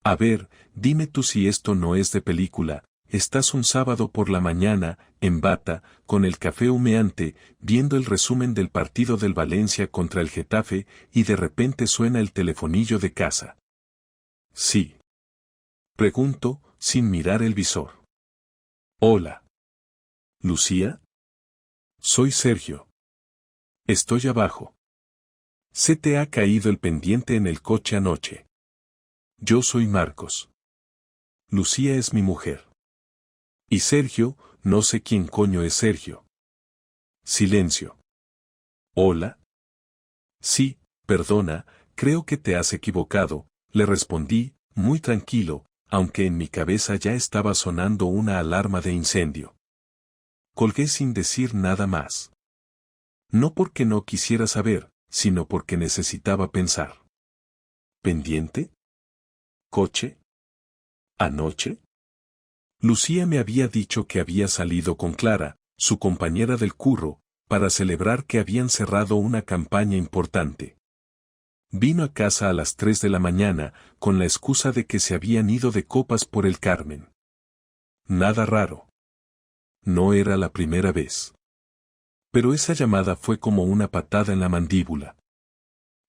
A ver, dime tú si esto no es de película. Estás un sábado por la mañana, en bata, con el café humeante, viendo el resumen del partido del Valencia contra el Getafe, y de repente suena el telefonillo de casa. Sí. Pregunto, sin mirar el visor. Hola. ¿Lucía? Soy Sergio. Estoy abajo. Se te ha caído el pendiente en el coche anoche. Yo soy Marcos. Lucía es mi mujer. Y Sergio, no sé quién coño es Sergio. Silencio. ¿Hola? Sí, perdona, creo que te has equivocado, le respondí, muy tranquilo, aunque en mi cabeza ya estaba sonando una alarma de incendio. Colgué sin decir nada más. No porque no quisiera saber, sino porque necesitaba pensar. ¿Pendiente? ¿Coche? ¿Anoche? Lucía me había dicho que había salido con Clara, su compañera del curro, para celebrar que habían cerrado una campaña importante. Vino a casa a las 3 de la mañana, con la excusa de que se habían ido de copas por el Carmen. Nada raro. No era la primera vez. Pero esa llamada fue como una patada en la mandíbula.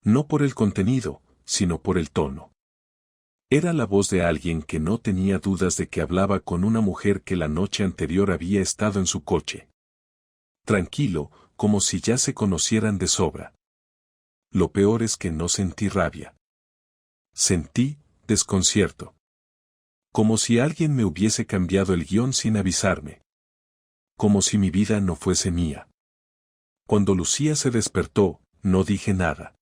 No por el contenido, sino por el tono. Era la voz de alguien que no tenía dudas de que hablaba con una mujer que la noche anterior había estado en su coche. Tranquilo, como si ya se conocieran de sobra. Lo peor es que no sentí rabia. Sentí desconcierto. Como si alguien me hubiese cambiado el guión sin avisarme. Como si mi vida no fuese mía. Cuando Lucía se despertó, no dije nada.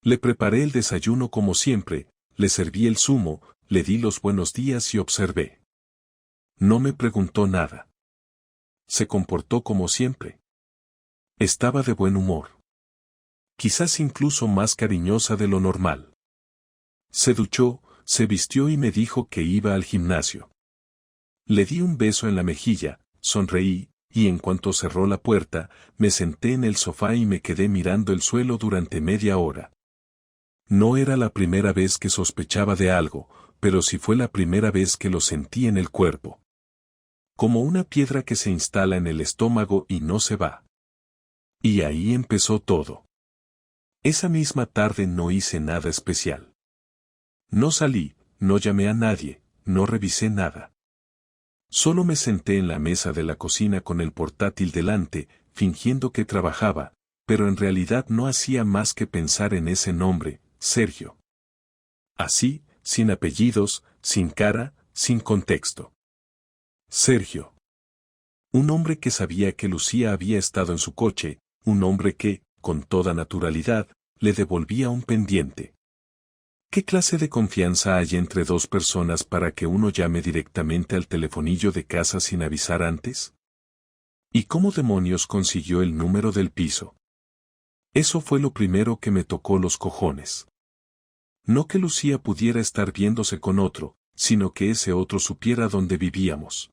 Le preparé el desayuno como siempre, le serví el zumo, le di los buenos días y observé. No me preguntó nada. Se comportó como siempre. Estaba de buen humor. Quizás incluso más cariñosa de lo normal. Se duchó, se vistió y me dijo que iba al gimnasio. Le di un beso en la mejilla, sonreí, y en cuanto cerró la puerta, me senté en el sofá y me quedé mirando el suelo durante media hora. No era la primera vez que sospechaba de algo, pero sí fue la primera vez que lo sentí en el cuerpo. Como una piedra que se instala en el estómago y no se va. Y ahí empezó todo. Esa misma tarde no hice nada especial. No salí, no llamé a nadie, no revisé nada. Solo me senté en la mesa de la cocina con el portátil delante, fingiendo que trabajaba, pero en realidad no hacía más que pensar en ese nombre, Sergio. Así, sin apellidos, sin cara, sin contexto. Sergio. Un hombre que sabía que Lucía había estado en su coche, un hombre que, con toda naturalidad, le devolvía un pendiente. ¿Qué clase de confianza hay entre dos personas para que uno llame directamente al telefonillo de casa sin avisar antes? ¿Y cómo demonios consiguió el número del piso? Eso fue lo primero que me tocó los cojones. No que Lucía pudiera estar viéndose con otro, sino que ese otro supiera dónde vivíamos.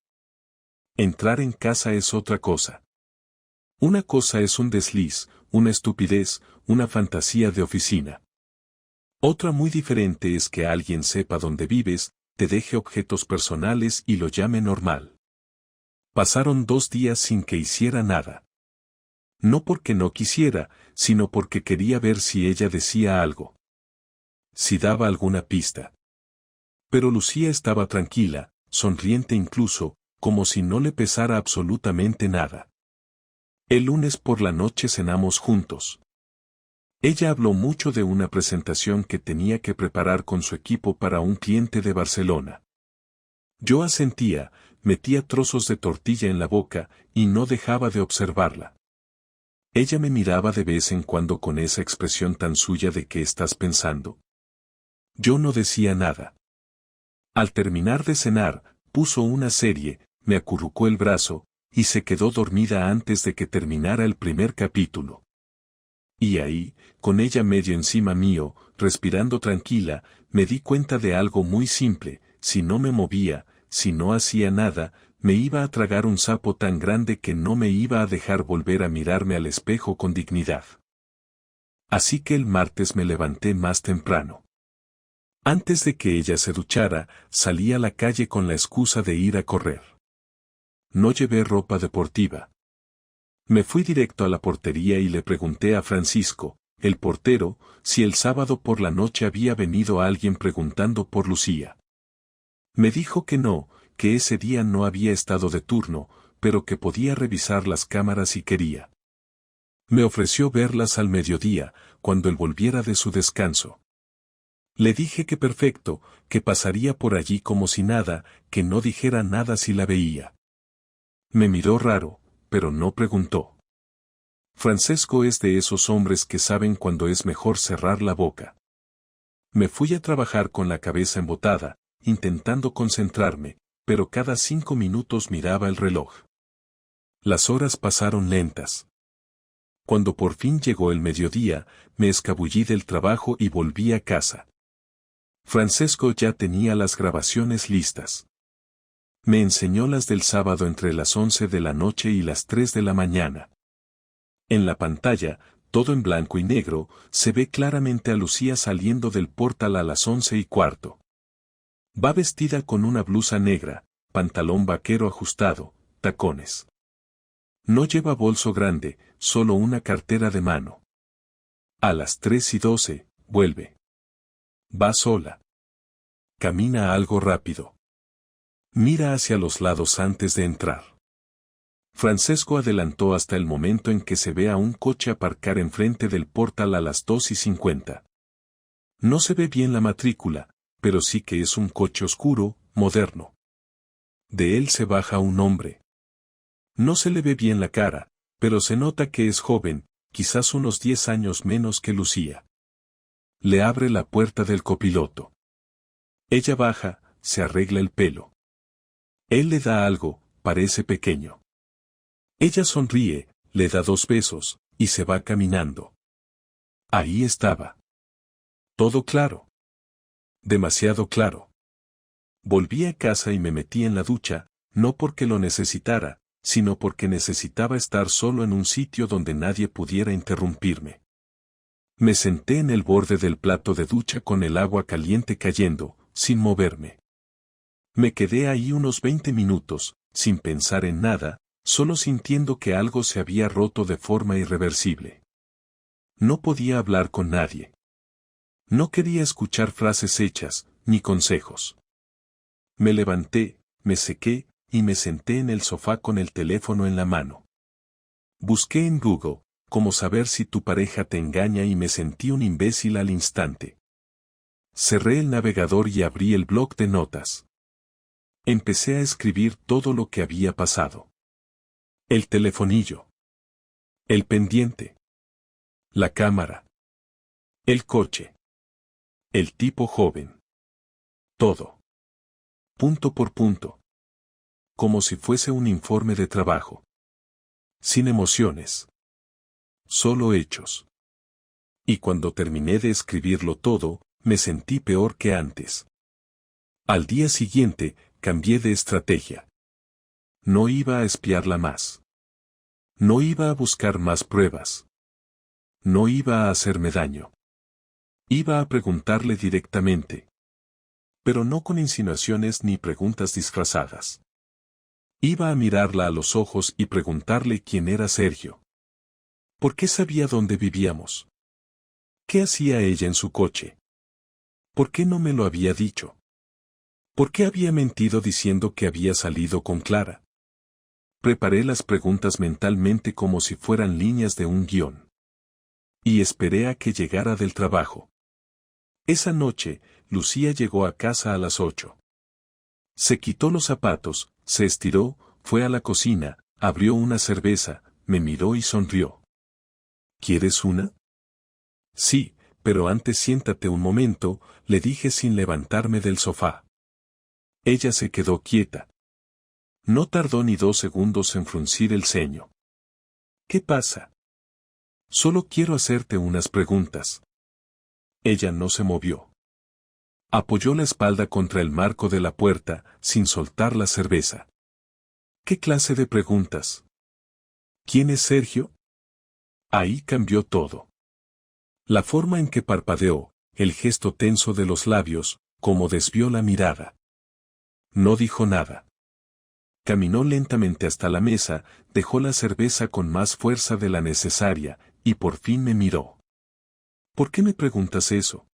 Entrar en casa es otra cosa. Una cosa es un desliz, una estupidez, una fantasía de oficina. Otra muy diferente es que alguien sepa dónde vives, te deje objetos personales y lo llame normal. Pasaron 2 días sin que hiciera nada. No porque no quisiera, sino porque quería ver si ella decía algo. Si daba alguna pista. Pero Lucía estaba tranquila, sonriente incluso, como si no le pesara absolutamente nada. El lunes por la noche cenamos juntos. Ella habló mucho de una presentación que tenía que preparar con su equipo para un cliente de Barcelona. Yo asentía, metía trozos de tortilla en la boca y no dejaba de observarla. Ella me miraba de vez en cuando con esa expresión tan suya de ¿qué estás pensando? Yo no decía nada. Al terminar de cenar, puso una serie, me acurrucó el brazo, y se quedó dormida antes de que terminara el primer capítulo. Y ahí, con ella medio encima mío, respirando tranquila, me di cuenta de algo muy simple: si no me movía, si no hacía nada, me iba a tragar un sapo tan grande que no me iba a dejar volver a mirarme al espejo con dignidad. Así que el martes me levanté más temprano. Antes de que ella se duchara, salí a la calle con la excusa de ir a correr. No llevé ropa deportiva. Me fui directo a la portería y le pregunté a Francisco, el portero, si el sábado por la noche había venido alguien preguntando por Lucía. Me dijo que no, que ese día no había estado de turno, pero que podía revisar las cámaras si quería. Me ofreció verlas al mediodía, cuando él volviera de su descanso. Le dije que perfecto, que pasaría por allí como si nada, que no dijera nada si la veía. Me miró raro, pero no preguntó. Francesco es de esos hombres que saben cuando es mejor cerrar la boca. Me fui a trabajar con la cabeza embotada, intentando concentrarme, pero cada 5 minutos miraba el reloj. Las horas pasaron lentas. Cuando por fin llegó el mediodía, me escabullí del trabajo y volví a casa. Francesco ya tenía las grabaciones listas. Me enseñó las del sábado entre las 11 de la noche y las 3 de la mañana. En la pantalla, todo en blanco y negro, se ve claramente a Lucía saliendo del portal a las 11:15. Va vestida con una blusa negra, pantalón vaquero ajustado, tacones. No lleva bolso grande, solo una cartera de mano. A las 3:12, vuelve. Va sola. Camina algo rápido. Mira hacia los lados antes de entrar. Francesco adelantó hasta el momento en que se ve a un coche aparcar enfrente del portal a las 2:50. No se ve bien la matrícula, pero sí que es un coche oscuro, moderno. De él se baja un hombre. No se le ve bien la cara, pero se nota que es joven, quizás unos 10 años menos que Lucía. Le abre la puerta del copiloto. Ella baja, se arregla el pelo. Él le da algo, parece pequeño. Ella sonríe, le da 2 besos, y se va caminando. Ahí estaba. Todo claro. Demasiado claro. Volví a casa y me metí en la ducha, no porque lo necesitara, sino porque necesitaba estar solo en un sitio donde nadie pudiera interrumpirme. Me senté en el borde del plato de ducha con el agua caliente cayendo, sin moverme. Me quedé ahí unos 20 minutos, sin pensar en nada, solo sintiendo que algo se había roto de forma irreversible. No podía hablar con nadie. No quería escuchar frases hechas, ni consejos. Me levanté, me sequé, y me senté en el sofá con el teléfono en la mano. Busqué en Google, cómo saber si tu pareja te engaña y me sentí un imbécil al instante. Cerré el navegador y abrí el bloc de notas. Empecé a escribir todo lo que había pasado. El telefonillo. El pendiente. La cámara. El coche. El tipo joven. Todo. Punto por punto. Como si fuese un informe de trabajo. Sin emociones. Solo hechos. Y cuando terminé de escribirlo todo, me sentí peor que antes. Al día siguiente, cambié de estrategia. No iba a espiarla más. No iba a buscar más pruebas. No iba a hacerme daño. Iba a preguntarle directamente. Pero no con insinuaciones ni preguntas disfrazadas. Iba a mirarla a los ojos y preguntarle quién era Sergio. ¿Por qué sabía dónde vivíamos? ¿Qué hacía ella en su coche? ¿Por qué no me lo había dicho? ¿Por qué había mentido diciendo que había salido con Clara? Preparé las preguntas mentalmente como si fueran líneas de un guión. Y esperé a que llegara del trabajo. Esa noche, Lucía llegó a casa a las 8. Se quitó los zapatos, se estiró, fue a la cocina, abrió una cerveza, me miró y sonrió. ¿Quieres una? Sí, pero antes siéntate un momento, le dije sin levantarme del sofá. Ella se quedó quieta. No tardó ni 2 segundos en fruncir el ceño. ¿Qué pasa? Solo quiero hacerte unas preguntas. Ella no se movió. Apoyó la espalda contra el marco de la puerta, sin soltar la cerveza. ¿Qué clase de preguntas? ¿Quién es Sergio? Ahí cambió todo. La forma en que parpadeó, el gesto tenso de los labios, como desvió la mirada. No dijo nada. Caminó lentamente hasta la mesa, dejó la cerveza con más fuerza de la necesaria, y por fin me miró. ¿Por qué me preguntas eso?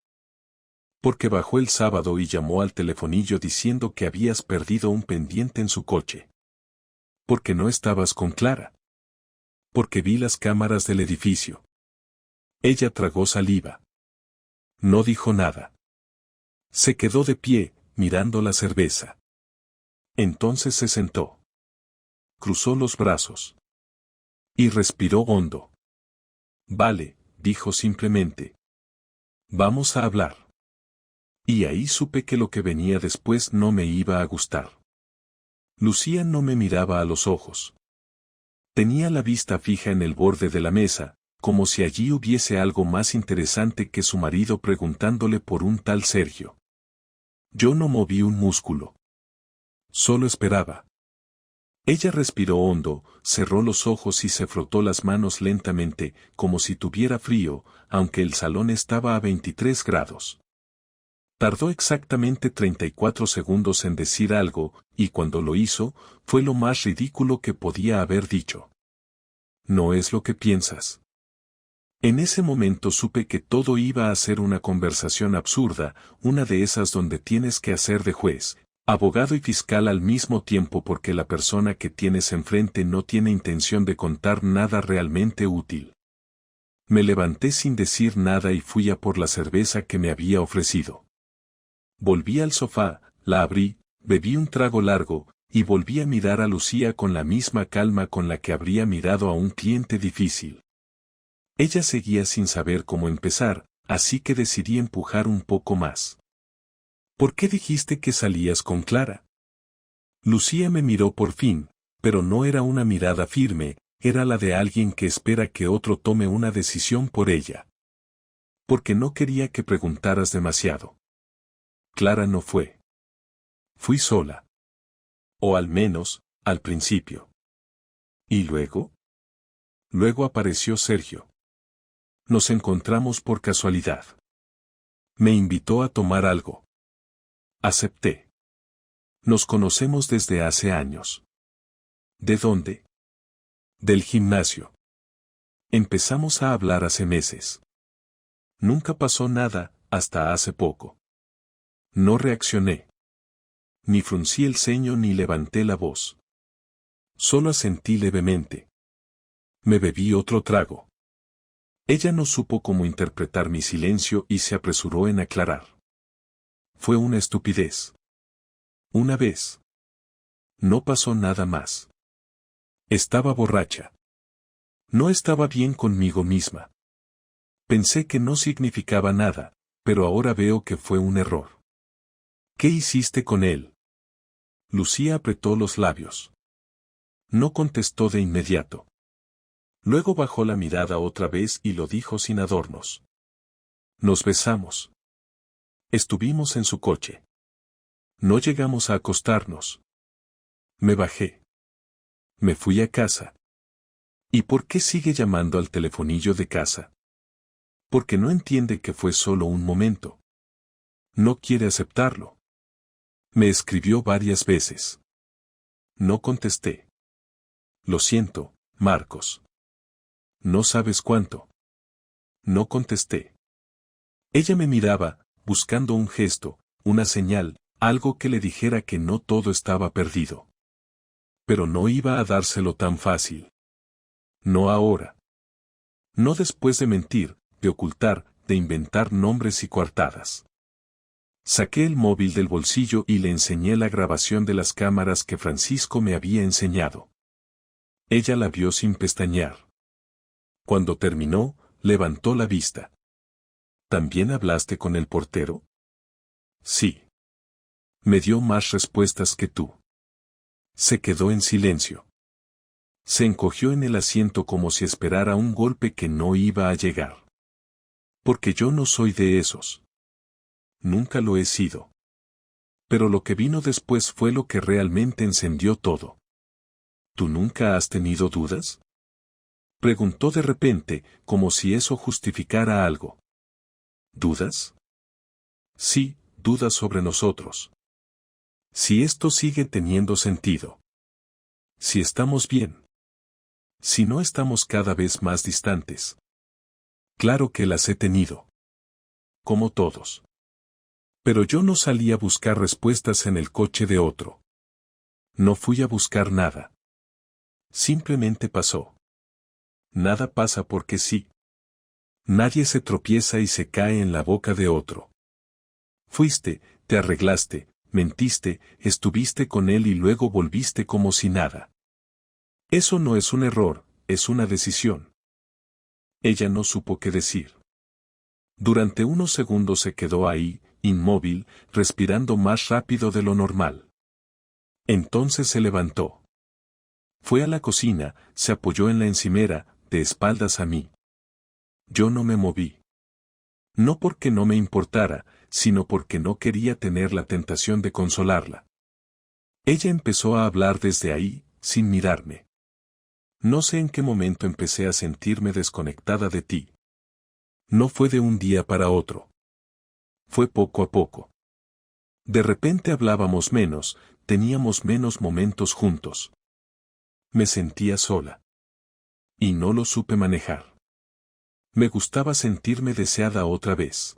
Porque bajó el sábado y llamó al telefonillo diciendo que habías perdido un pendiente en su coche. Porque no estabas con Clara. Porque vi las cámaras del edificio. Ella tragó saliva. No dijo nada. Se quedó de pie, mirando la cerveza. Entonces se sentó. Cruzó los brazos. Y respiró hondo. Vale, dijo simplemente. Vamos a hablar. Y ahí supe que lo que venía después no me iba a gustar. Lucía no me miraba a los ojos. Tenía la vista fija en el borde de la mesa, como si allí hubiese algo más interesante que su marido preguntándole por un tal Sergio. Yo no moví un músculo. Solo esperaba. Ella respiró hondo, cerró los ojos y se frotó las manos lentamente, como si tuviera frío, aunque el salón estaba a 23 grados. Tardó exactamente 34 segundos en decir algo, y cuando lo hizo, fue lo más ridículo que podía haber dicho. No es lo que piensas. En ese momento supe que todo iba a ser una conversación absurda, una de esas donde tienes que hacer de juez, abogado y fiscal al mismo tiempo porque la persona que tienes enfrente no tiene intención de contar nada realmente útil. Me levanté sin decir nada y fui a por la cerveza que me había ofrecido. Volví al sofá, la abrí, bebí un trago largo, y volví a mirar a Lucía con la misma calma con la que habría mirado a un cliente difícil. Ella seguía sin saber cómo empezar, así que decidí empujar un poco más. ¿Por qué dijiste que salías con Clara? Lucía me miró por fin, pero no era una mirada firme, era la de alguien que espera que otro tome una decisión por ella. Porque no quería que preguntaras demasiado. Clara no fue. Fui sola. O al menos, al principio. ¿Y luego? Luego apareció Sergio. Nos encontramos por casualidad. Me invitó a tomar algo. Acepté. Nos conocemos desde hace años. ¿De dónde? Del gimnasio. Empezamos a hablar hace meses. Nunca pasó nada, hasta hace poco. No reaccioné. Ni fruncí el ceño ni levanté la voz. Solo asentí levemente. Me bebí otro trago. Ella no supo cómo interpretar mi silencio y se apresuró en aclarar. Fue una estupidez. Una vez. No pasó nada más. Estaba borracha. No estaba bien conmigo misma. Pensé que no significaba nada, pero ahora veo que fue un error. ¿Qué hiciste con él? Lucía apretó los labios. No contestó de inmediato. Luego bajó la mirada otra vez y lo dijo sin adornos. Nos besamos. Estuvimos en su coche. No llegamos a acostarnos. Me bajé. Me fui a casa. ¿Y por qué sigue llamando al telefonillo de casa? Porque no entiende que fue solo un momento. No quiere aceptarlo. Me escribió varias veces. No contesté. Lo siento, Marcos. No sabes cuánto. No contesté. Ella me miraba, buscando un gesto, una señal, algo que le dijera que no todo estaba perdido. Pero no iba a dárselo tan fácil. No ahora. No después de mentir, de ocultar, de inventar nombres y coartadas. Saqué el móvil del bolsillo y le enseñé la grabación de las cámaras que Francisco me había enseñado. Ella la vio sin pestañear. Cuando terminó, levantó la vista. ¿También hablaste con el portero? Sí. Me dio más respuestas que tú. Se quedó en silencio. Se encogió en el asiento como si esperara un golpe que no iba a llegar. Porque yo no soy de esos. Nunca lo he sido. Pero lo que vino después fue lo que realmente encendió todo. ¿Tú nunca has tenido dudas? Preguntó de repente, como si eso justificara algo. ¿Dudas? Sí, dudas sobre nosotros. Si esto sigue teniendo sentido. Si estamos bien. Si no estamos cada vez más distantes. Claro que las he tenido. Como todos. Pero yo no salí a buscar respuestas en el coche de otro. No fui a buscar nada. Simplemente pasó. Nada pasa porque sí. Nadie se tropieza y se cae en la boca de otro. Fuiste, te arreglaste, mentiste, estuviste con él y luego volviste como si nada. Eso no es un error, es una decisión. Ella no supo qué decir. Durante unos segundos se quedó ahí, inmóvil, respirando más rápido de lo normal. Entonces se levantó. Fue a la cocina, se apoyó en la encimera, de espaldas a mí. Yo no me moví. No porque no me importara, sino porque no quería tener la tentación de consolarla. Ella empezó a hablar desde ahí, sin mirarme. No sé en qué momento empecé a sentirme desconectada de ti. No fue de un día para otro. Fue poco a poco. De repente hablábamos menos, teníamos menos momentos juntos. Me sentía sola. Y no lo supe manejar. Me gustaba sentirme deseada otra vez.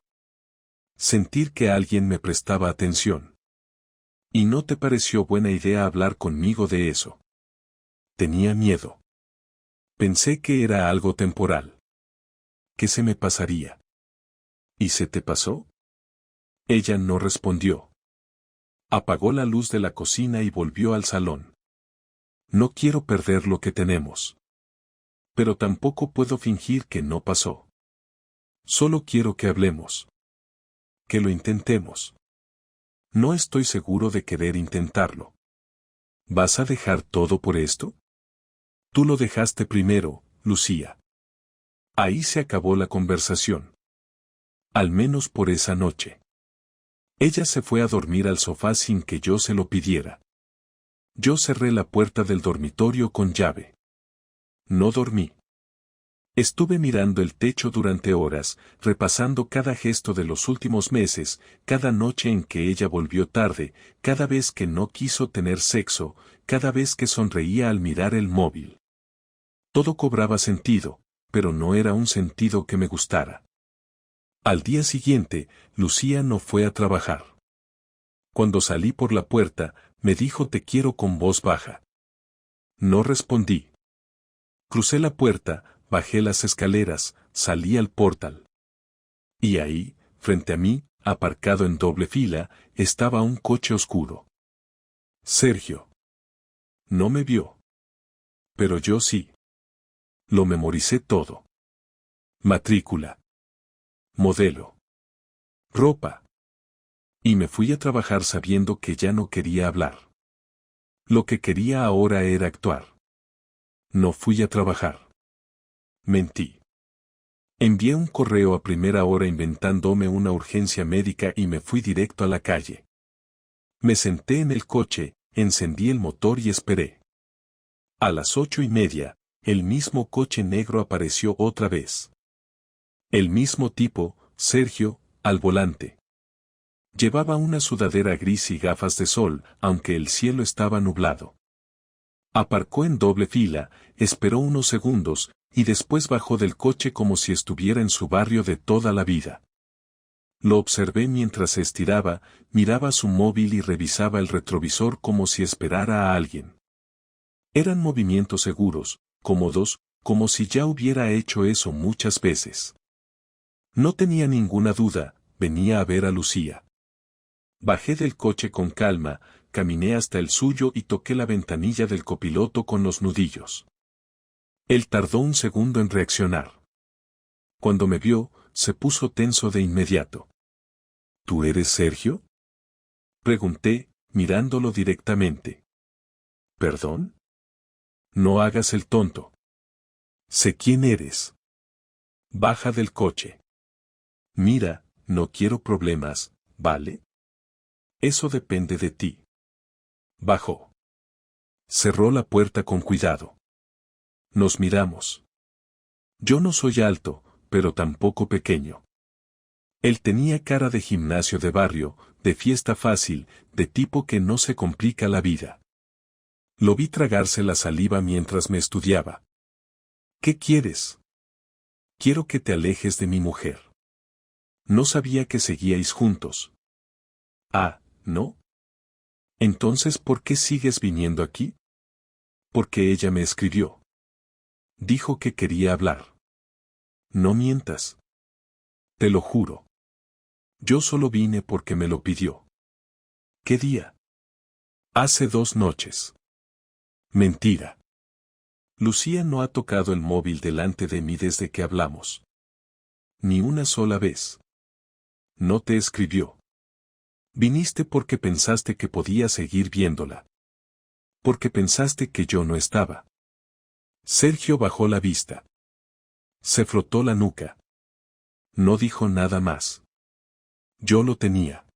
Sentir que alguien me prestaba atención. ¿Y no te pareció buena idea hablar conmigo de eso? Tenía miedo. Pensé que era algo temporal. ¿Qué se me pasaría? ¿Y se te pasó? Ella no respondió. Apagó la luz de la cocina y volvió al salón. No quiero perder lo que tenemos. Pero tampoco puedo fingir que no pasó. Solo quiero que hablemos. Que lo intentemos. No estoy seguro de querer intentarlo. ¿Vas a dejar todo por esto? Tú lo dejaste primero, Lucía. Ahí se acabó la conversación. Al menos por esa noche. Ella se fue a dormir al sofá sin que yo se lo pidiera. Yo cerré la puerta del dormitorio con llave. No dormí. Estuve mirando el techo durante horas, repasando cada gesto de los últimos meses, cada noche en que ella volvió tarde, cada vez que no quiso tener sexo, cada vez que sonreía al mirar el móvil. Todo cobraba sentido, pero no era un sentido que me gustara. Al día siguiente, Lucía no fue a trabajar. Cuando salí por la puerta, me dijo te quiero con voz baja. No respondí. Crucé la puerta, bajé las escaleras, salí al portal. Y ahí, frente a mí, aparcado en doble fila, estaba un coche oscuro. Sergio. No me vio. Pero yo sí. Lo memoricé todo. Matrícula. Modelo. Ropa. Y me fui a trabajar sabiendo que ya no quería hablar. Lo que quería ahora era actuar. No fui a trabajar. Mentí. Envié un correo a primera hora inventándome una urgencia médica y me fui directo a la calle. Me senté en el coche, encendí el motor y esperé. A las 8:30, el mismo coche negro apareció otra vez. El mismo tipo, Sergio, al volante. Llevaba una sudadera gris y gafas de sol, aunque el cielo estaba nublado. Aparcó en doble fila, esperó unos segundos, y después bajó del coche como si estuviera en su barrio de toda la vida. Lo observé mientras se estiraba, miraba su móvil y revisaba el retrovisor como si esperara a alguien. Eran movimientos seguros, cómodos, como si ya hubiera hecho eso muchas veces. No tenía ninguna duda, venía a ver a Lucía. Bajé del coche con calma, caminé hasta el suyo y toqué la ventanilla del copiloto con los nudillos. Él tardó un segundo en reaccionar. Cuando me vio, se puso tenso de inmediato. ¿Tú eres Sergio? Pregunté, mirándolo directamente. ¿Perdón? No hagas el tonto. Sé quién eres. Baja del coche. Mira, no quiero problemas, ¿vale? Eso depende de ti. Bajó. Cerró la puerta con cuidado. Nos miramos. Yo no soy alto, pero tampoco pequeño. Él tenía cara de gimnasio de barrio, de fiesta fácil, de tipo que no se complica la vida. Lo vi tragarse la saliva mientras me estudiaba. ¿Qué quieres? Quiero que te alejes de mi mujer. No sabía que seguíais juntos. Ah, ¿no? Entonces, ¿por qué sigues viniendo aquí? Porque ella me escribió. Dijo que quería hablar. No mientas. Te lo juro. Yo solo vine porque me lo pidió. ¿Qué día? Hace 2 noches. Mentira. Lucía no ha tocado el móvil delante de mí desde que hablamos. Ni una sola vez. No te escribió. Viniste porque pensaste que podía seguir viéndola. Porque pensaste que yo no estaba. Sergio bajó la vista. Se frotó la nuca. No dijo nada más. Yo lo tenía.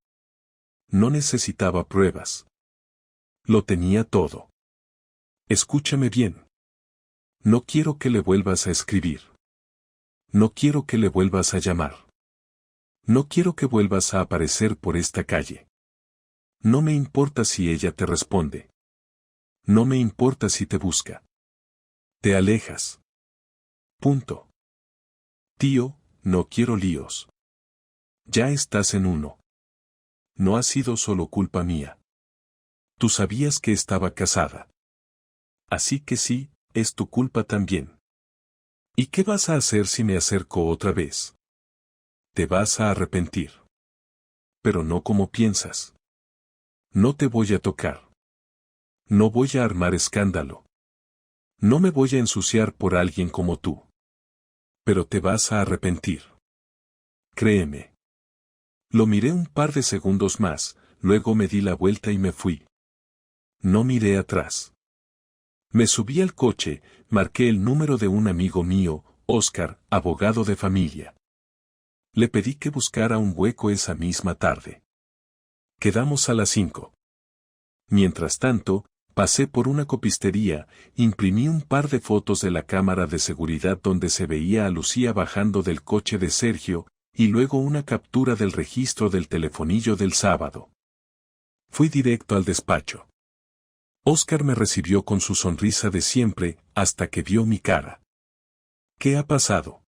No necesitaba pruebas. Lo tenía todo. Escúchame bien. No quiero que le vuelvas a escribir. No quiero que le vuelvas a llamar. No quiero que vuelvas a aparecer por esta calle. No me importa si ella te responde. No me importa si te busca. Te alejas. Punto. Tío, no quiero líos. Ya estás en uno. No ha sido solo culpa mía. Tú sabías que estaba casada. Así que sí, es tu culpa también. ¿Y qué vas a hacer si me acerco otra vez? Te vas a arrepentir. Pero no como piensas. No te voy a tocar. No voy a armar escándalo. No me voy a ensuciar por alguien como tú. Pero te vas a arrepentir. Créeme. Lo miré un par de segundos más, luego me di la vuelta y me fui. No miré atrás. Me subí al coche, marqué el número de un amigo mío, Oscar, abogado de familia. Le pedí que buscara un hueco esa misma tarde. Quedamos a las 5. Mientras tanto, pasé por una copistería, imprimí un par de fotos de la cámara de seguridad donde se veía a Lucía bajando del coche de Sergio, y luego una captura del registro del telefonillo del sábado. Fui directo al despacho. Oscar me recibió con su sonrisa de siempre, hasta que vio mi cara. ¿Qué ha pasado?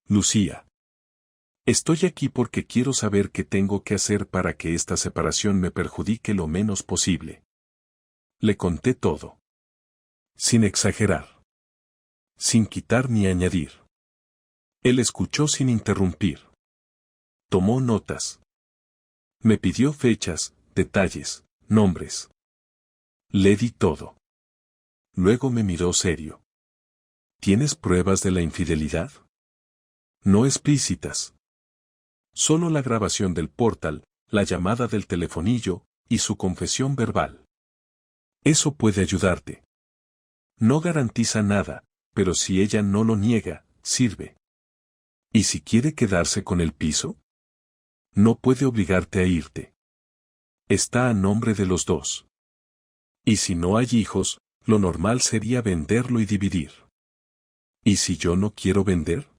Lucía. Estoy aquí porque quiero saber qué tengo que hacer para que esta separación me perjudique lo menos posible. Le conté todo. Sin exagerar. Sin quitar ni añadir. Él escuchó sin interrumpir. Tomó notas. Me pidió fechas, detalles, nombres. Le di todo. Luego me miró serio. ¿Tienes pruebas de la infidelidad? No explícitas. Solo la grabación del portal, la llamada del telefonillo, y su confesión verbal. Eso puede ayudarte. No garantiza nada, pero si ella no lo niega, sirve. ¿Y si quiere quedarse con el piso? No puede obligarte a irte. Está a nombre de los dos. Y si no hay hijos, lo normal sería venderlo y dividir. ¿Y si yo no quiero vender?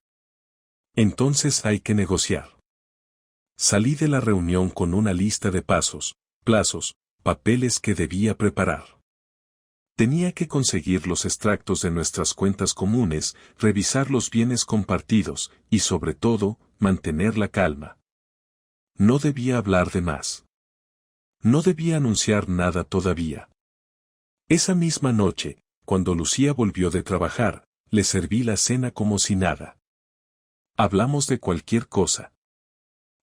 Entonces hay que negociar. Salí de la reunión con una lista de pasos, plazos, papeles que debía preparar. Tenía que conseguir los extractos de nuestras cuentas comunes, revisar los bienes compartidos, y sobre todo, mantener la calma. No debía hablar de más. No debía anunciar nada todavía. Esa misma noche, cuando Lucía volvió de trabajar, le serví la cena como si nada. Hablamos de cualquier cosa.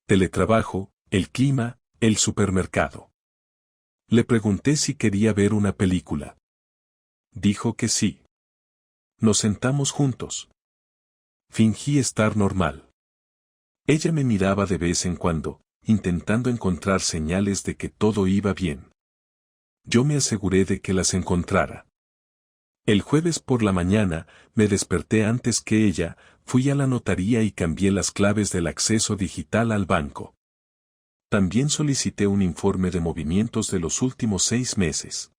Teletrabajo, el clima, el supermercado. Le pregunté si quería ver una película. Dijo que sí. Nos sentamos juntos. Fingí estar normal. Ella me miraba de vez en cuando, intentando encontrar señales de que todo iba bien. Yo me aseguré de que las encontrara. El jueves por la mañana, me desperté antes que ella, fui a la notaría y cambié las claves del acceso digital al banco. También solicité un informe de movimientos de los últimos 6 meses.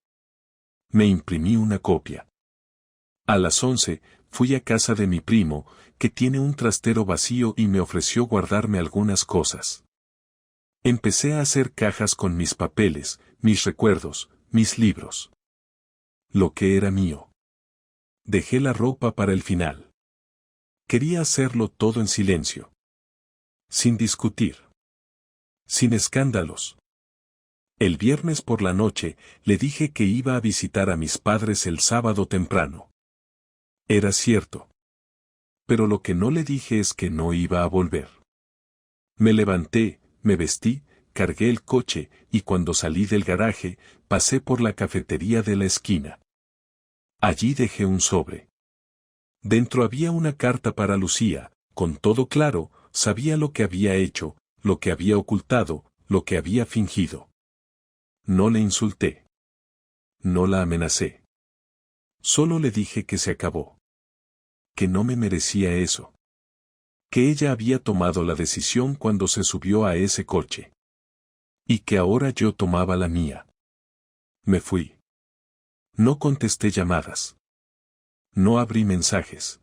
Me imprimí una copia. A las 11, fui a casa de mi primo, que tiene un trastero vacío y me ofreció guardarme algunas cosas. Empecé a hacer cajas con mis papeles, mis recuerdos, mis libros. Lo que era mío. Dejé la ropa para el final. Quería hacerlo todo en silencio. Sin discutir. Sin escándalos. El viernes por la noche le dije que iba a visitar a mis padres el sábado temprano. Era cierto. Pero lo que no le dije es que no iba a volver. Me levanté, me vestí, cargué el coche, y cuando salí del garaje, pasé por la cafetería de la esquina. Allí dejé un sobre. Dentro había una carta para Lucía, con todo claro, sabía lo que había hecho, lo que había ocultado, lo que había fingido. No le insulté. No la amenacé. Solo le dije que se acabó. Que no me merecía eso. Que ella había tomado la decisión cuando se subió a ese coche. Y que ahora yo tomaba la mía. Me fui. No contesté llamadas. No abrí mensajes.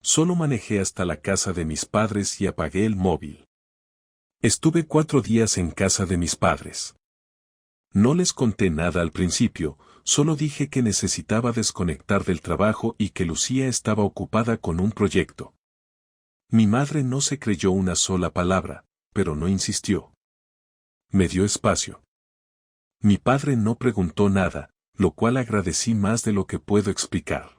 Solo manejé hasta la casa de mis padres y apagué el móvil. Estuve 4 días en casa de mis padres. No les conté nada al principio, solo dije que necesitaba desconectar del trabajo y que Lucía estaba ocupada con un proyecto. Mi madre no se creyó una sola palabra, pero no insistió. Me dio espacio. Mi padre no preguntó nada, lo cual agradecí más de lo que puedo explicar.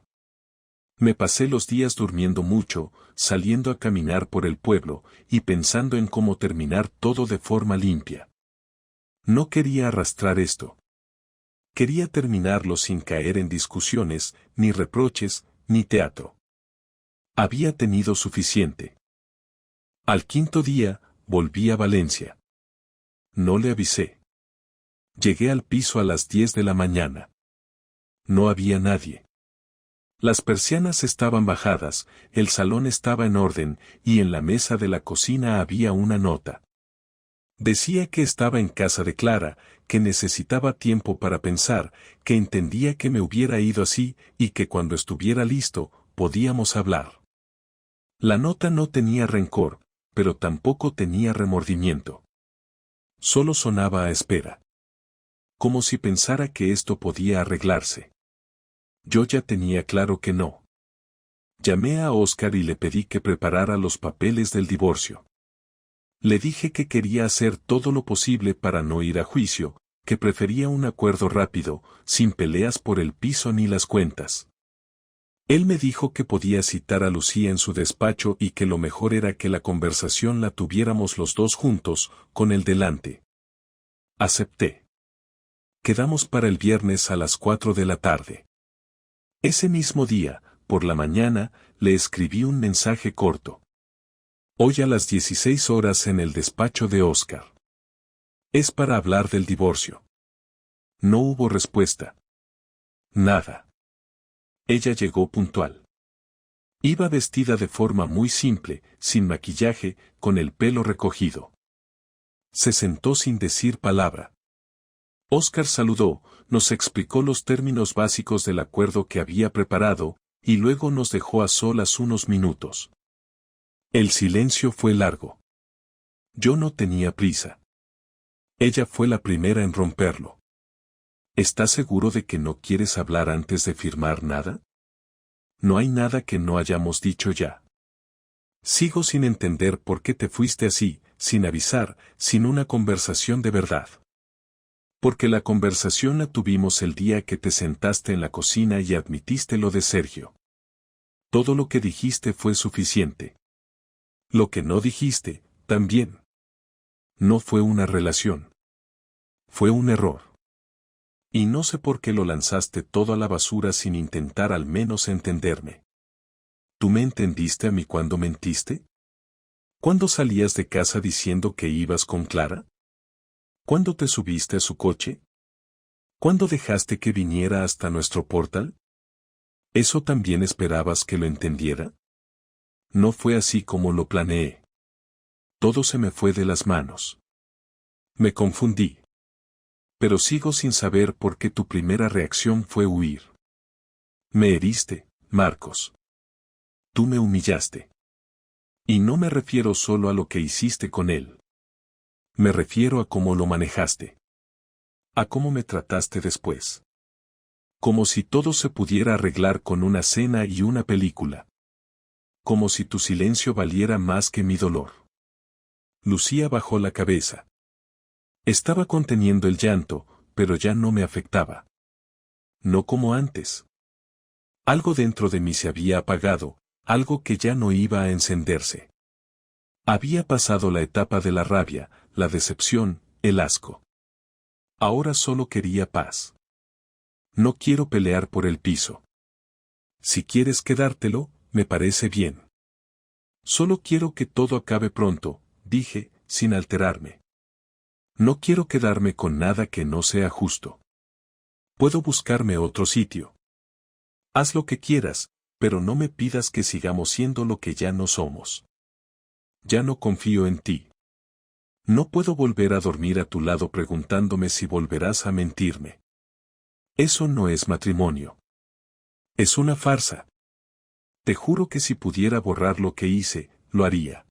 Me pasé los días durmiendo mucho, saliendo a caminar por el pueblo, y pensando en cómo terminar todo de forma limpia. No quería arrastrar esto. Quería terminarlo sin caer en discusiones, ni reproches, ni teatro. Había tenido suficiente. Al 5.º día, volví a Valencia. No le avisé. Llegué al piso a las 10 de la mañana. No había nadie. Las persianas estaban bajadas, el salón estaba en orden, y en la mesa de la cocina había una nota. Decía que estaba en casa de Clara, que necesitaba tiempo para pensar, que entendía que me hubiera ido así, y que cuando estuviera listo, podíamos hablar. La nota no tenía rencor, pero tampoco tenía remordimiento. Solo sonaba a espera. Como si pensara que esto podía arreglarse. Yo ya tenía claro que no. Llamé a Óscar y le pedí que preparara los papeles del divorcio. Le dije que quería hacer todo lo posible para no ir a juicio, que prefería un acuerdo rápido, sin peleas por el piso ni las cuentas. Él me dijo que podía citar a Lucía en su despacho y que lo mejor era que la conversación la tuviéramos los dos juntos, con él delante. Acepté. Quedamos para el viernes a las 4 de la tarde. Ese mismo día, por la mañana, le escribí un mensaje corto. Hoy a las 16 horas en el despacho de Óscar. Es para hablar del divorcio. No hubo respuesta. Nada. Ella llegó puntual. Iba vestida de forma muy simple, sin maquillaje, con el pelo recogido. Se sentó sin decir palabra. Óscar saludó, nos explicó los términos básicos del acuerdo que había preparado, y luego nos dejó a solas unos minutos. El silencio fue largo. Yo no tenía prisa. Ella fue la primera en romperlo. ¿Estás seguro de que no quieres hablar antes de firmar nada? No hay nada que no hayamos dicho ya. Sigo sin entender por qué te fuiste así, sin avisar, sin una conversación de verdad. Porque la conversación la tuvimos el día que te sentaste en la cocina y admitiste lo de Sergio. Todo lo que dijiste fue suficiente. Lo que no dijiste, también. No fue una relación. Fue un error. Y no sé por qué lo lanzaste todo a la basura sin intentar al menos entenderme. ¿Tú me entendiste a mí cuando mentiste? ¿Cuándo salías de casa diciendo que ibas con Clara? ¿Cuándo te subiste a su coche? ¿Cuándo dejaste que viniera hasta nuestro portal? ¿Eso también esperabas que lo entendiera? No fue así como lo planeé. Todo se me fue de las manos. Me confundí. Pero sigo sin saber por qué tu primera reacción fue huir. Me heriste, Marcos. Tú me humillaste. Y no me refiero solo a lo que hiciste con él. Me refiero a cómo lo manejaste. A cómo me trataste después. Como si todo se pudiera arreglar con una cena y una película. Como si tu silencio valiera más que mi dolor. Lucía bajó la cabeza. Estaba conteniendo el llanto, pero ya no me afectaba. No como antes. Algo dentro de mí se había apagado, algo que ya no iba a encenderse. Había pasado la etapa de la rabia, la decepción, el asco. Ahora solo quería paz. No quiero pelear por el piso. Si quieres quedártelo, me parece bien. Solo quiero que todo acabe pronto, dije, sin alterarme. No quiero quedarme con nada que no sea justo. Puedo buscarme otro sitio. Haz lo que quieras, pero no me pidas que sigamos siendo lo que ya no somos. Ya no confío en ti. No puedo volver a dormir a tu lado preguntándome si volverás a mentirme. Eso no es matrimonio. Es una farsa. Te juro que si pudiera borrar lo que hice, lo haría.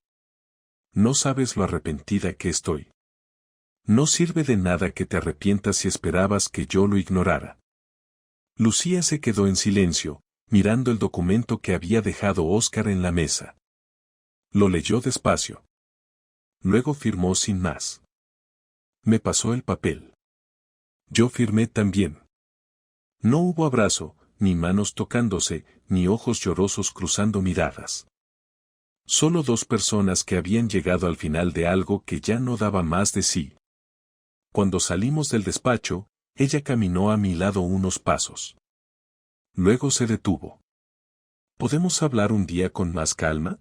No sabes lo arrepentida que estoy. No sirve de nada que te arrepientas si esperabas que yo lo ignorara. Lucía se quedó en silencio, mirando el documento que había dejado Óscar en la mesa. Lo leyó despacio. Luego firmó sin más. Me pasó el papel. Yo firmé también. No hubo abrazo, ni manos tocándose, ni ojos llorosos cruzando miradas. Solo dos personas que habían llegado al final de algo que ya no daba más de sí. Cuando salimos del despacho, ella caminó a mi lado unos pasos. Luego se detuvo. ¿Podemos hablar un día con más calma?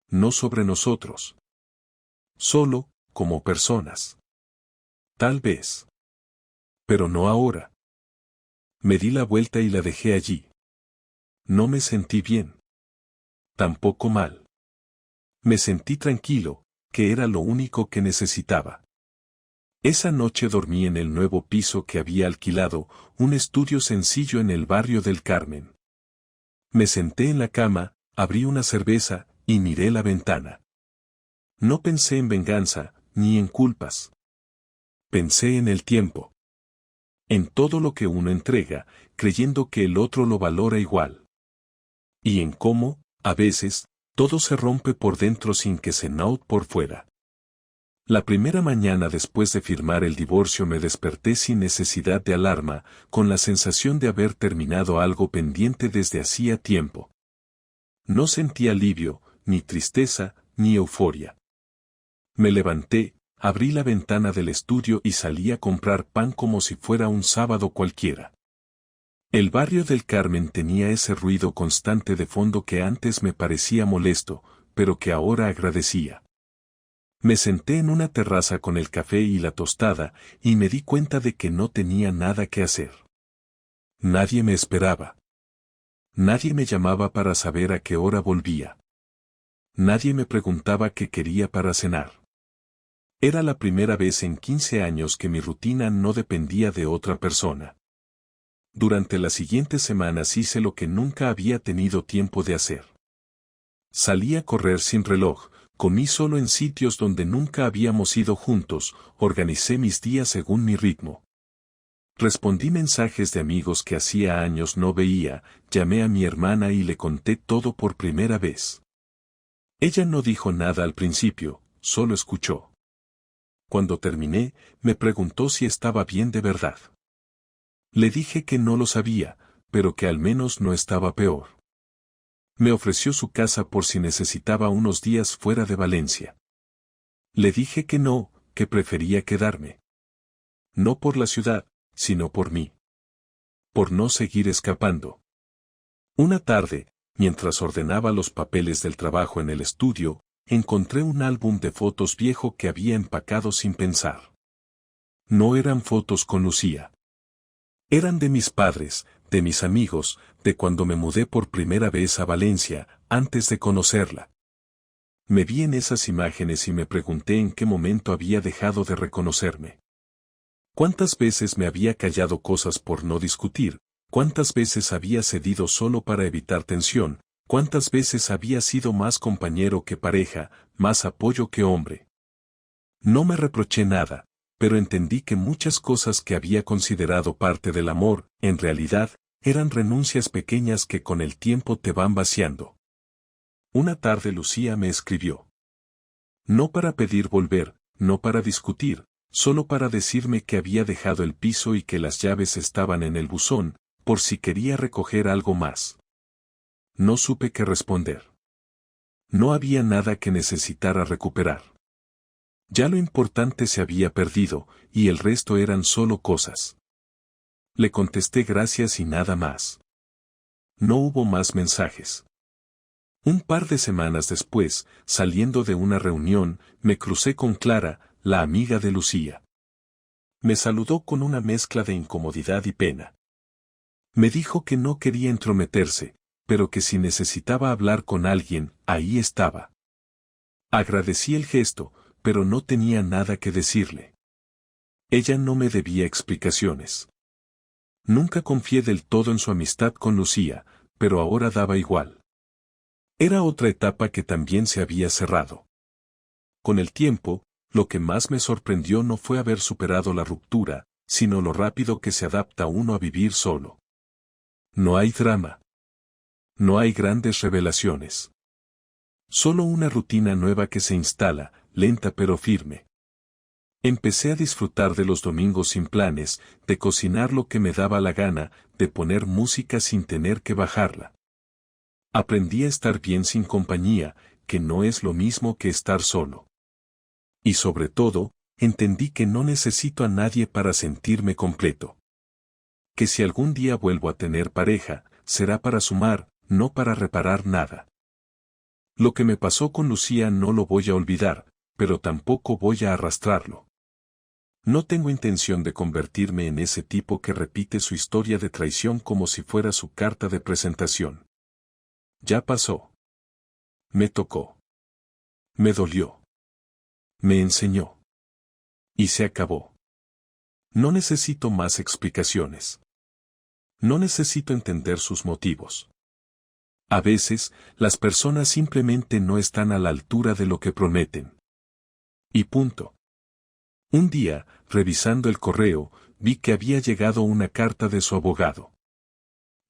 No sobre nosotros. Solo, como personas. Tal vez. Pero no ahora. Me di la vuelta y la dejé allí. No me sentí bien. Tampoco mal. Me sentí tranquilo, que era lo único que necesitaba. Esa noche dormí en el nuevo piso que había alquilado, un estudio sencillo en el barrio del Carmen. Me senté en la cama, abrí una cerveza, y miré la ventana. No pensé en venganza, ni en culpas. Pensé en el tiempo. En todo lo que uno entrega, creyendo que el otro lo valora igual. Y en cómo, a veces, todo se rompe por dentro sin que se note por fuera. La primera mañana después de firmar el divorcio me desperté sin necesidad de alarma, con la sensación de haber terminado algo pendiente desde hacía tiempo. No sentí alivio, ni tristeza, ni euforia. Me levanté, abrí la ventana del estudio y salí a comprar pan como si fuera un sábado cualquiera. El barrio del Carmen tenía ese ruido constante de fondo que antes me parecía molesto, pero que ahora agradecía. Me senté en una terraza con el café y la tostada, y me di cuenta de que no tenía nada que hacer. Nadie me esperaba. Nadie me llamaba para saber a qué hora volvía. Nadie me preguntaba qué quería para cenar. Era la primera vez en 15 años que mi rutina no dependía de otra persona. Durante las siguientes semanas hice lo que nunca había tenido tiempo de hacer. Salí a correr sin reloj, comí solo en sitios donde nunca habíamos ido juntos, organicé mis días según mi ritmo. Respondí mensajes de amigos que hacía años no veía, llamé a mi hermana y le conté todo por primera vez. Ella no dijo nada al principio, solo escuchó. Cuando terminé, me preguntó si estaba bien de verdad. Le dije que no lo sabía, pero que al menos no estaba peor. Me ofreció su casa por si necesitaba unos días fuera de Valencia. Le dije que no, que prefería quedarme. No por la ciudad, sino por mí. Por no seguir escapando. Una tarde, mientras ordenaba los papeles del trabajo en el estudio, encontré un álbum de fotos viejo que había empacado sin pensar. No eran fotos con Lucía. Eran de mis padres, de mis amigos, de cuando me mudé por primera vez a Valencia, antes de conocerla. Me vi en esas imágenes y me pregunté en qué momento había dejado de reconocerme. ¿Cuántas veces me había callado cosas por no discutir? ¿Cuántas veces había cedido solo para evitar tensión? ¿Cuántas veces había sido más compañero que pareja, más apoyo que hombre? No me reproché nada, pero entendí que muchas cosas que había considerado parte del amor, en realidad, eran renuncias pequeñas que con el tiempo te van vaciando. Una tarde Lucía me escribió. No para pedir volver, no para discutir, solo para decirme que había dejado el piso y que las llaves estaban en el buzón, por si quería recoger algo más. No supe qué responder. No había nada que necesitara recuperar. Ya lo importante se había perdido, y el resto eran solo cosas. Le contesté gracias y nada más. No hubo más mensajes. Un par de semanas después, saliendo de una reunión, me crucé con Clara, la amiga de Lucía. Me saludó con una mezcla de incomodidad y pena. Me dijo que no quería entrometerse, pero que si necesitaba hablar con alguien, ahí estaba. Agradecí el gesto, pero no tenía nada que decirle. Ella no me debía explicaciones. Nunca confié del todo en su amistad con Lucía, pero ahora daba igual. Era otra etapa que también se había cerrado. Con el tiempo, lo que más me sorprendió no fue haber superado la ruptura, sino lo rápido que se adapta uno a vivir solo. No hay drama. No hay grandes revelaciones. Solo una rutina nueva que se instala, lenta pero firme. Empecé a disfrutar de los domingos sin planes, de cocinar lo que me daba la gana, de poner música sin tener que bajarla. Aprendí a estar bien sin compañía, que no es lo mismo que estar solo. Y sobre todo, entendí que no necesito a nadie para sentirme completo. Que si algún día vuelvo a tener pareja, será para sumar, no para reparar nada. Lo que me pasó con Lucía no lo voy a olvidar, pero tampoco voy a arrastrarlo. No tengo intención de convertirme en ese tipo que repite su historia de traición como si fuera su carta de presentación. Ya pasó. Me tocó. Me dolió. Me enseñó. Y se acabó. No necesito más explicaciones. No necesito entender sus motivos. A veces, las personas simplemente no están a la altura de lo que prometen. Y punto. Un día, revisando el correo, vi que había llegado una carta de su abogado.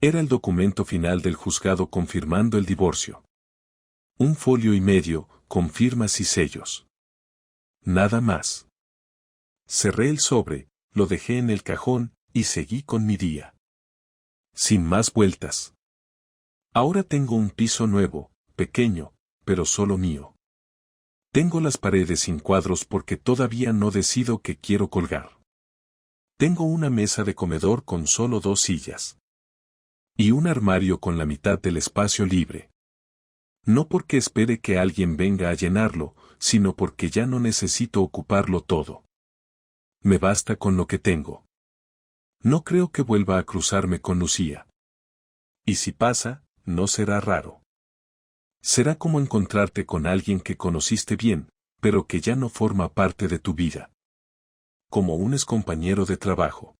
Era el documento final del juzgado confirmando el divorcio. 1,5 folios, con firmas y sellos. Nada más. Cerré el sobre, lo dejé en el cajón, y seguí con mi día. Sin más vueltas. Ahora tengo un piso nuevo, pequeño, pero solo mío. Tengo las paredes sin cuadros porque todavía no decido qué quiero colgar. Tengo una mesa de comedor con solo 2 sillas. Y un armario con la mitad del espacio libre. No porque espere que alguien venga a llenarlo, sino porque ya no necesito ocuparlo todo. Me basta con lo que tengo. No creo que vuelva a cruzarme con Lucía. Y si pasa, no será raro. Será como encontrarte con alguien que conociste bien, pero que ya no forma parte de tu vida. Como un excompañero de trabajo.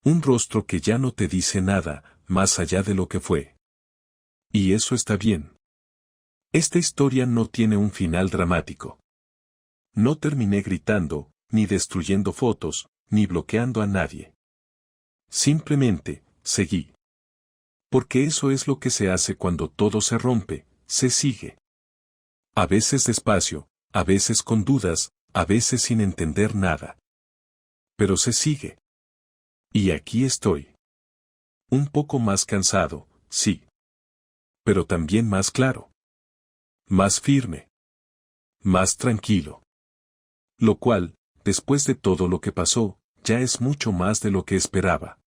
Un rostro que ya no te dice nada, más allá de lo que fue. Y eso está bien. Esta historia no tiene un final dramático. No terminé gritando, ni destruyendo fotos, ni bloqueando a nadie. Simplemente, seguí. Porque eso es lo que se hace cuando todo se rompe, se sigue. A veces despacio, a veces con dudas, a veces sin entender nada. Pero se sigue. Y aquí estoy. Un poco más cansado, sí. Pero también más claro. Más firme. Más tranquilo. Lo cual, después de todo lo que pasó, ya es mucho más de lo que esperaba.